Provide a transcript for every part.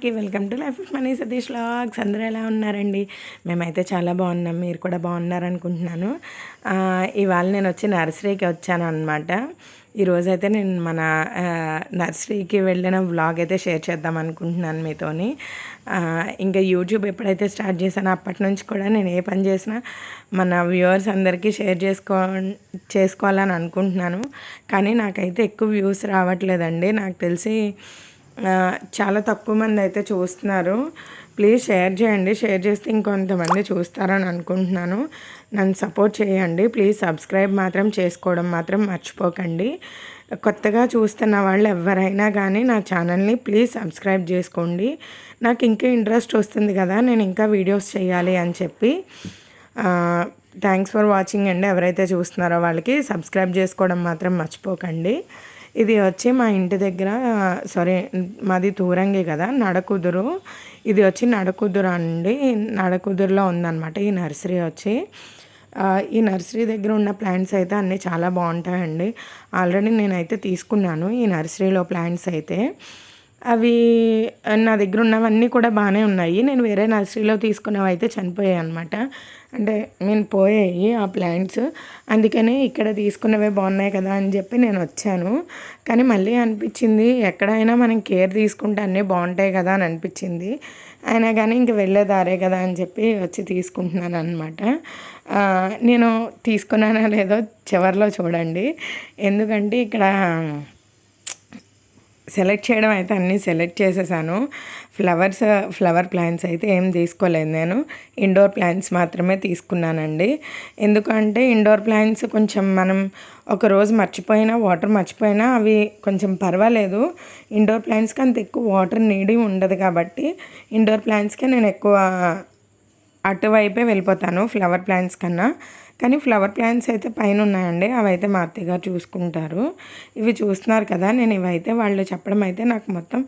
అందరికీ welcome to life of money Satish vlogs. అందరూ ఎలా ఉన్నారండి? మేమైతే చాలా బాగున్నాం, మీరు కూడా బాగున్నారనుకుంటున్నాను. ఇవాళ నేను వచ్చి నర్సరీకి వచ్చాను అనమాట. ఈరోజైతే నేను మన నర్సరీకి వెళ్ళిన వ్లాగ్ అయితే షేర్ చేద్దాం అనుకుంటున్నాను మీతోని. ఇంకా యూట్యూబ్ ఎప్పుడైతే స్టార్ట్ చేశానో అప్పటి నుంచి కూడా నేను ఏ పని చేసినా మన వ్యూవర్స్ అందరికీ షేర్ చేసుకోవాలని అనుకుంటున్నాను. కానీ నాకైతే ఎక్కువ వ్యూస్ రావట్లేదండి. నాకు తెలిసి చాలా తక్కువ మంది అయితే చూస్తున్నారు. ప్లీజ్ షేర్ చేయండి, షేర్ చేస్తే ఇంకొంతమంది చూస్తారని అనుకుంటున్నాను. నన్ను సపోర్ట్ చేయండి. ప్లీజ్ సబ్స్క్రైబ్ మాత్రం చేసుకోవడం మాత్రం మర్చిపోకండి. కొత్తగా చూస్తున్న వాళ్ళు ఎవరైనా కానీ నా ఛానల్ని ప్లీజ్ సబ్స్క్రైబ్ చేసుకోండి. నాకు ఇంకా ఇంట్రెస్ట్ వస్తుంది కదా, నేను ఇంకా వీడియోస్ చేయాలి అని చెప్పి. థ్యాంక్స్ ఫర్ వాచింగ్ అండి. ఎవరైతే చూస్తున్నారో వాళ్ళకి సబ్స్క్రైబ్ చేసుకోవడం మాత్రం మర్చిపోకండి. ఇది వచ్చి మా ఇంటి దగ్గర, సారీ మాది తూరంగి కదా, నడకుదురు. ఇది వచ్చి నడకుదురు అండి. నడకుదురులో ఉందన్నమాట ఈ నర్సరీ వచ్చి. ఈ నర్సరీ దగ్గర ఉన్న ప్లాంట్స్ అయితే అన్నీ చాలా బాగుంటాయండి. ఆల్రెడీ నేనైతే తీసుకున్నాను ఈ నర్సరీలో ప్లాంట్స్ అయితే. అవి నా దగ్గర ఉన్నవన్నీ కూడా బాగానే ఉన్నాయి. నేను వేరే నర్సరీలో తీసుకున్నవి అయితే చనిపోయాయి అనమాట. అంటే నేను పోయాయి ఆ ప్లాంట్స్. అందుకని ఇక్కడ తీసుకున్నవే బాగున్నాయి కదా అని చెప్పి నేను వచ్చాను. కానీ మళ్ళీ అనిపించింది, ఎక్కడైనా మనం కేర్ తీసుకుంటే అన్నీ బాగుంటాయి కదా అని అనిపించింది. అయినా కానీ ఇంక వెళ్ళేదారే కదా అని చెప్పి వచ్చి తీసుకుంటున్నాను అనమాట. నేను తీసుకున్నానో లేదో చివరిలో చూడండి. ఎందుకంటే ఇక్కడ సెలెక్ట్ చేయడం అయితే అన్నీ సెలెక్ట్ చేసేసాను. ఫ్లవర్ ప్లాంట్స్ అయితే ఏం తీసుకోలేదు నేను. ఇండోర్ ప్లాంట్స్ మాత్రమే తీసుకున్నానండి. ఎందుకంటే ఇండోర్ ప్లాంట్స్ కొంచెం మనం ఒకరోజు వాటర్ మర్చిపోయినా అవి కొంచెం పర్వాలేదు. ఇండోర్ ప్లాంట్స్కి అంత ఎక్కువ వాటర్ నీడి ఉండదు కాబట్టి ఇండోర్ ప్లాంట్స్కే నేను ఎక్కువ అటువైపే వెళ్ళిపోతాను ఫ్లవర్ ప్లాంట్స్ కన్నా. కానీ ఫ్లవర్ ప్లాంట్స్ అయితే పైన ఉన్నాయండి, అవైతే మా అత్తయ్య గారు చూసుకుంటారు. ఇవి చూస్తున్నారు కదా, నేను ఇవైతే వాళ్ళు చెప్పడం అయితే నాకు మొత్తం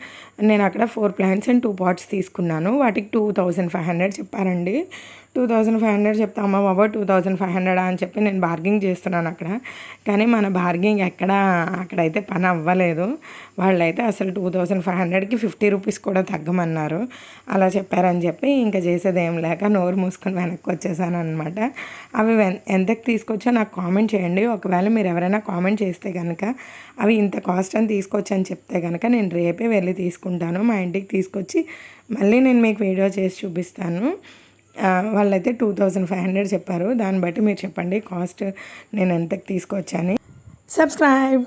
నేను అక్కడ 4 ప్లాంట్స్ అండ్ 2 పాట్స్ తీసుకున్నాను. వాటికి 2500 చెప్పారండి. 2500 చెప్తే అమ్మ బాబా 2500 అని చెప్పి నేను బార్గింగ్ చేస్తున్నాను అక్కడ. కానీ మన బార్గింగ్ అక్కడైతే పని అవ్వలేదు. వాళ్ళైతే అసలు 2500కి 50 రూపీస్ కూడా తగ్గమన్నారు. అలా చెప్పారని చెప్పి ఇంకా చేసేది ఏం లేక నోరు మూసుకొని వెనక్కి వచ్చేసాను అనమాట. అవి ఎంతకు తీసుకొచ్చో నాకు కామెంట్ చేయండి. ఒకవేళ మీరు ఎవరైనా కామెంట్ చేస్తే కనుక అవి ఇంత కాస్ట్ అని తీసుకొచ్చి అని చెప్తే కనుక నేను రేపే వెళ్ళి తీసుకుంటాను. మా ఇంటికి తీసుకొచ్చి మళ్ళీ నేను మీకు వీడియో చేసి చూపిస్తాను. వాళ్ళైతే 2500 చెప్పారు. దాన్ని బట్టి మీరు చెప్పండి కాస్ట్ నేను ఎంతకు తీసుకొచ్చాను. సబ్స్క్రైబ్.